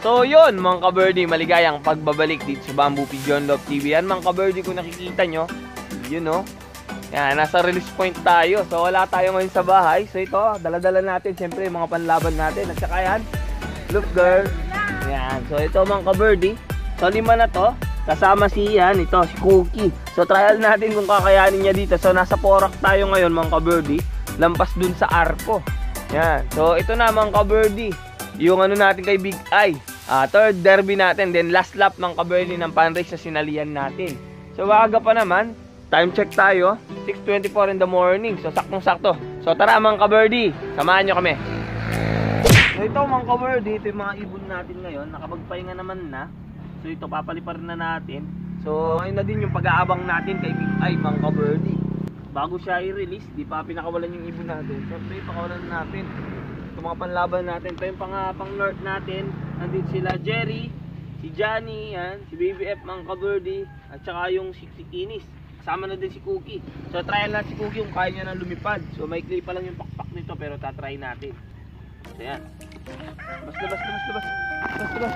So yun mga ka-birdie, maligayang pagbabalik dito sa Bamboo Pigeon Love TV. Yan mga ka-birdie, kung nakikita nyo, yun o. Yan, nasa release point tayo. So wala tayo ngayon sa bahay. So ito, dala-dala natin siyempre yung mga panlaban natin. At saka yan, look girl. Yan, so ito mga ka-birdie. So 5 na to. Kasama si yan, ito, si Cookie. So trial natin kung kakayanin niya dito. So nasa Porac tayo ngayon mga ka-birdie. Lampas dun sa Arco. Yan, so ito na mga ka-birdie, yung ano natin kay Big Eye. Third derby natin, then last lap ng ka-birdie ng pan-race na sinalian natin. So maaga pa naman, time check tayo, 6:24 in the morning. So saktong-sakto. So tara mga ka-birdie, samahan nyo kami. So ito mga ka-birdie, ito yung mga ibon natin ngayon. Nakapagpahinga naman na. So ito, papaliparin na natin. So ngayon na din yung pag-aabang natin kay Big Eye mga ka-birdie. Bago siya i-release, di pa pinakawalan yung ibon natin. Siyempre, pakawalan natin ito mga panlaban natin. Ito yung pang-north natin. Nandito sila Jerry, si Johnny, yan, si Baby F mga ka-birdie, at saka yung si Kinis. Kasama na din si Cookie. So trial natin si Cookie kung kaya niya na lumipad. So may clay pa lang yung pakpak nito, pero tatry natin. So yan.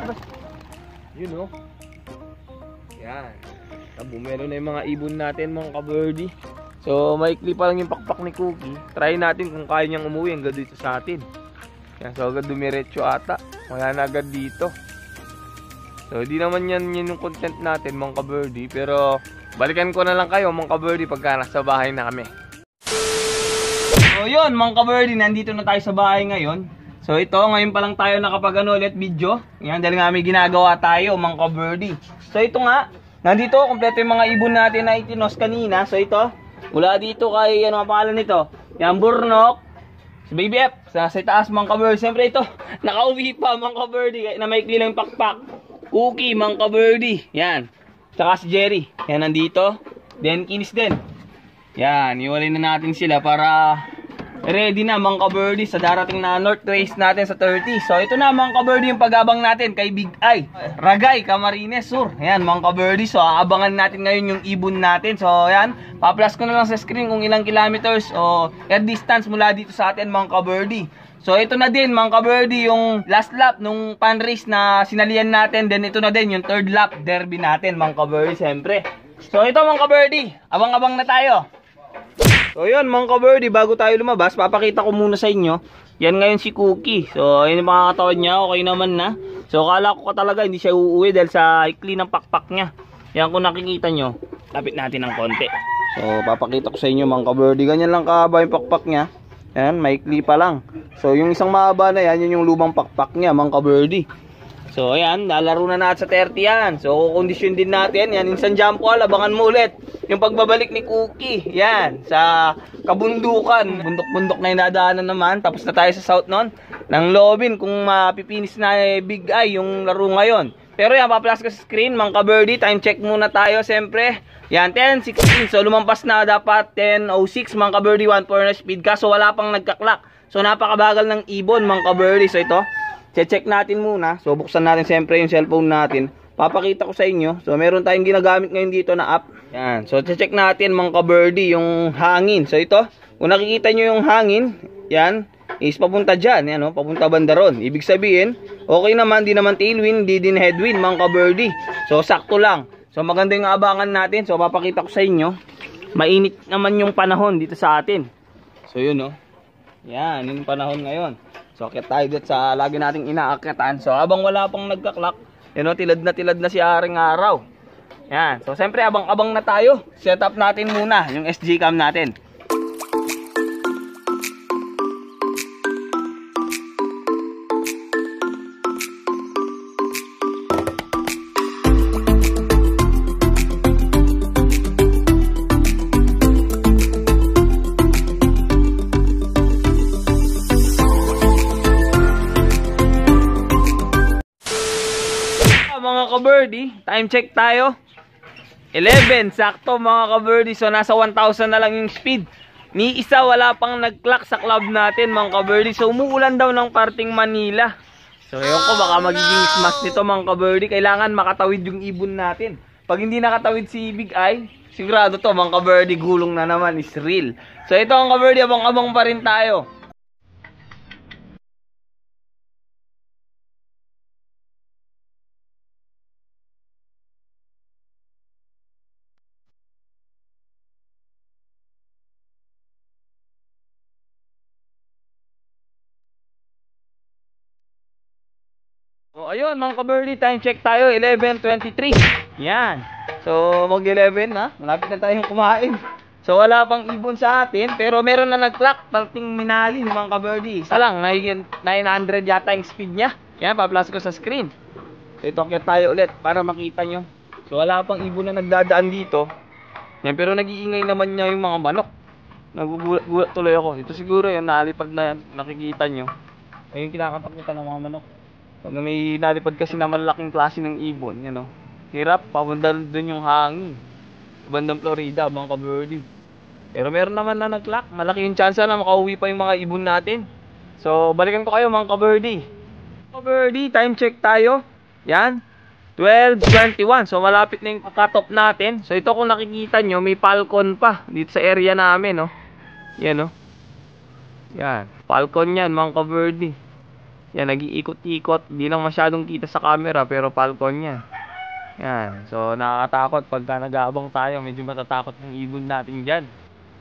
Labas. Yun o. Yan. Meron na yung mga ibon natin mga ka-birdie. So maikli pa lang yung pakpak ni Cookie. Try natin kung kaya niyang umuwi hanggang dito sa atin. Yan, so agad dumiretso ata. Wala na agad dito. So di naman yan yung content natin mga ka-birdie. Pero balikan ko na lang kayo mga ka-birdie pagka nasa bahay na kami. So yun mga ka-birdie, nandito na tayo sa bahay ngayon. So ito, ngayon pa lang tayo nakapag-ano ulit video. Yan, dahil nga may ginagawa tayo mga ka-birdie. So ito nga, nandito kompleto yung mga ibon natin na itinos kanina. So ito, mula dito kay, ano ang pangalan nito? Yan, Burnok, si Baby F, sa taas mga ka-birdie. Siyempre ito, nakauwi pa mga ka-birdie, na maikli lang yung pakpak. Cookie mga ka-birdie, yan. Saka si Jerry, yan nandito. Then Kinis din. Yan, iwalay na natin sila para ready na mga ka-birdie sa darating na North Race natin sa 30. So ito na mga ka-birdie yung pag-abang natin kay Big Eye, Ragay, Camarines Sur. Yan mga ka-birdie, so aabangan natin ngayon yung ibon natin. So yan, pa-plus ko na lang sa screen kung ilang kilometers o air distance mula dito sa atin mga ka-birdie. So ito na din mga ka-birdie yung last lap nung pan race na sinalian natin. Then ito na din yung third lap derby natin mga ka-birdie siyempre. So ito mga ka-birdie, abang-abang na tayo. So yun mga ka-birdie, bago tayo lumabas, papakita ko muna sa inyo. Yan ngayon si Cookie. So yun yung mga katawan niya, okay naman na. So kala ko talaga hindi siya uuwi dahil sa ikli ng pakpak niya. Yan kung nakikita nyo, lapit natin ng konti. So papakita ko sa inyo mga ka-birdie, ganyan lang kahaba yung pakpak niya. Yan, maikli pa lang. So yung isang mahaba na yan, yun yung lumang pakpak niya mga ka-birdie. So ayan, lalaro na natin sa 30 yan. So kukondisyon din natin. Yan, instant jump wall, abangan mo ulit yung pagbabalik ni Cookie. Yan, sa kabundukan. Bundok-bundok na yung nadaanan naman. Tapos na tayo sa south nun ng Lobin kung mapipinis na Big Eye yung laro ngayon. Pero yan, pa-plus ka sa screen mga ka-birdie. Time check muna tayo siyempre. Yan, 10:16. So lumampas na dapat 10:06 mga ka-birdie, 1.4 na speed. Kaso wala pang nagkaklak. So napakabagal ng ibon mga ka-birdie. So ito, check natin muna. So buksan natin siyempre yung cellphone natin. Papakita ko sa inyo. So meron tayong ginagamit ngayon dito na app. Yan. So check natin mga ka-birdie yung hangin. So ito, kung nakikita nyo yung hangin, yan, is papunta dyan. Yan, oh, papunta banda ron. Ibig sabihin, okay naman, di naman tailwind, di din headwind mga ka-birdie. So sakto lang. So maganda yung abangan natin. So papakita ko sa inyo. Mainit naman yung panahon dito sa atin. So yun, oh. Yan, yung panahon ngayon. So akit tayo dito sa lagi nating inaakyatan. So habang wala pang nagkaklak, yun o, tilad na si Aring Araw. Yan, so siyempre abang-abang na tayo. Set up natin muna yung SG cam natin. Mga ka-birdie, time check tayo. 11, sakto mga ka-birdie. So nasa 1,000 na lang yung speed. Ni isa wala pang nag-clock sa club natin mga ka-birdie. So umuulan daw ng parting Manila. So ewan ko, baka magiging smash nito mga ka-birdie. Kailangan makatawid yung ibon natin. Pag hindi nakatawid si Big Eye, sigurado to mga ka-birdie, gulong na naman, is real. So ito mga ka-birdie, abang-abang pa rin tayo. ayun mga ka-birdie, time check tayo, 11:23. Yan. So mag-11 na, malapit na tayong kumain. So wala pang ibon sa atin, pero meron na nag-clock, parting minali mga ka-birdie. Isa lang, 900 yata yung speed niya. Yan, pa-plus ko sa screen. So ito kaya tayo ulit para makita nyo. So wala pang ibon na nagdadaan dito. Yan, pero nag-iingay naman niya yung mga manok. Nagugulat tuloy ako. Ito siguro yung nalipad na yan, nakikita nyo. Ayun, kinakatakita ng mga manok. Pag may nalipad kasi na malaking klase ng ibon, yan o. Hirap, papunta dun yung hangin. Bandang Florida, mga ka-birdie. Pero meron naman na nag-clock. Malaki yung chance na makauwi pa yung mga ibon natin. So, balikan ko kayo mga ka-birdie. Ka-birdie, time check tayo. Yan, 12:21. So, malapit na yung cut-off natin. So, ito kung nakikita nyo, may falcon pa dito sa area namin, no. Yan, no. Yan, falcon yan mga ka-birdie. Yan, nag-iikot-ikot. Di lang masyadong kita sa camera, pero falcon yan. Yan, so nakakatakot pagka nag-aabang tayo. Medyo matatakot ng ibon natin dyan.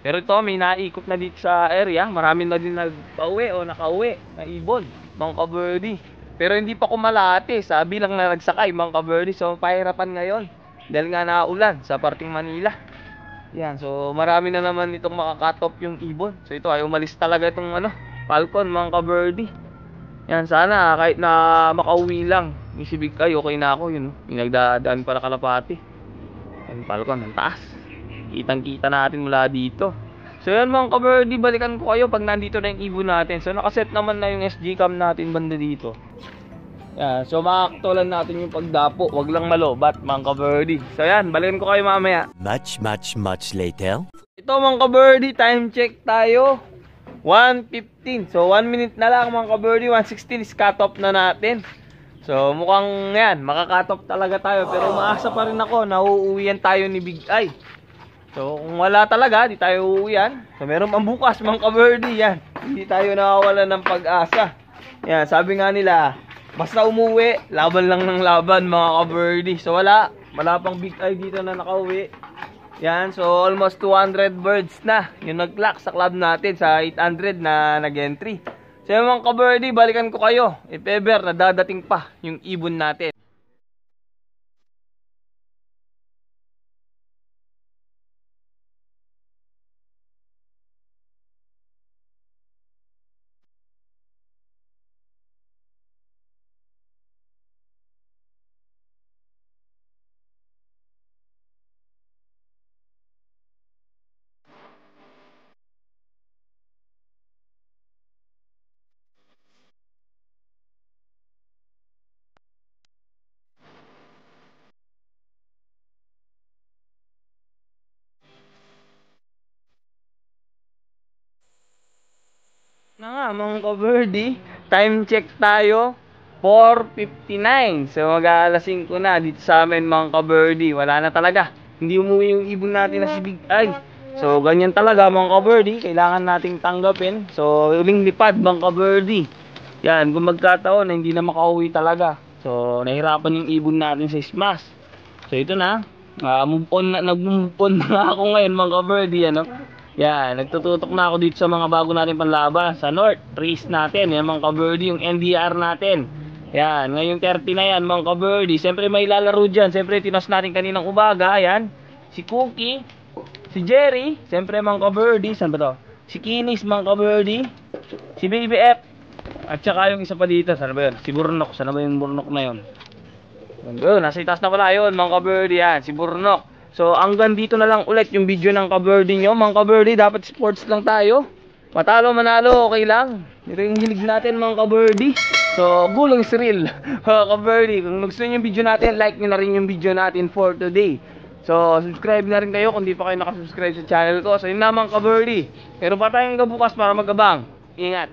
Pero ito, may naikot na dito sa area. Marami na din nagpa-uwi o nakauwi na ibon, mga ka-birdie. Pero hindi pa kumalate, sabi lang na nagsakay mga ka-birdie. So pahirapan ngayon dahil nga naulan sa parting Manila. Yan, so marami na naman itong makakatop yung ibon. So ito ay umalis talaga itong falcon mga ka-birdie. Yan, sana kahit na makauwi lang yung si Big Ay, okay na ako yun. Yung nagdadaan para kalapati. Yan, falcon, ang taas. Kitang kita natin mula dito. So yan mga ka-birdie, balikan ko kayo pag nandito na yung ibon natin. So nakaset naman na yung SG cam natin banda dito. Yan, so makaktulan natin yung pagdapo. Wag lang malobat mga ka-birdie. So yan, balikan ko kayo mamaya. Much later. Ito mga ka-birdie, time check tayo. 1:15. So 1 minute na lang mga ka-birdie. 1:16 is cut off na natin. So mukhang yan, makaka-cut off talaga tayo. Pero umaasa pa rin ako na uuwian tayo ni Big Ay. So kung wala talaga, di tayo uuwian. So meron pang bukas mga ka-birdie yan. Hindi tayo nawawalan ng pag-asa. Yan, sabi nga nila, basta umuwi, laban lang ng laban mga ka-birdie. So wala pang Big Ay dito na nakauwi. Yan, so almost 200 birds na yung nag-clock sa club natin sa 800 na nag-entry. So yung mga ka-birdie, balikan ko kayo if ever na dadating pa yung ibon natin. Na nga mga ka-birdie, time check tayo, 4:59. So mag-aalas 5 na dito sa amin mga ka-birdie. Wala na talaga, hindi umuwi yung ibon natin na si Big Ay. So ganyan talaga mga ka-birdie, kailangan nating tanggapin. So uling lipad mga ka-birdie. Yan, kung magkataon na hindi na makauwi talaga. So nahirapan yung ibon natin sa smash. So ito na, nag-move on na ako ngayon mga ka-birdie, Yan, nagtututok na ako dito sa mga bago natin panlaban. Sa North, race natin. Yan mga ka-birdie, yung NDR natin. Yan, ngayong 30 na yan mga ka-birdie. Siyempre may lalaro dyan. Siyempre tinos natin kaninang umaga. Yan, si Cookie, si Jerry. Siyempre mga ka-birdie, saan ba to? Si Kinis mga ka-birdie, si Baby F. At saka yung isa pa dito, saan ba yun? Si Burnok, saan ba yung Burnok na yun? Yun, nasa itas na pala yun mga ka-birdie. Yan, si Burnok. So hanggang dito na lang ulit yung video ng ka-birdie nyo. Mga ka-birdie, dapat sports lang tayo. Matalo, manalo, okay lang. Ito yung hilig natin mga ka-birdie. So gulong thrill mga ka-birdie. Kung gusto nyo yung video natin, like nyo na rin yung video natin for today. So subscribe na rin kayo kung di pa kayo nakasubscribe sa channel ko. So yun na mga ka-birdie, pero pa tayong bukas para magabang. Ingat.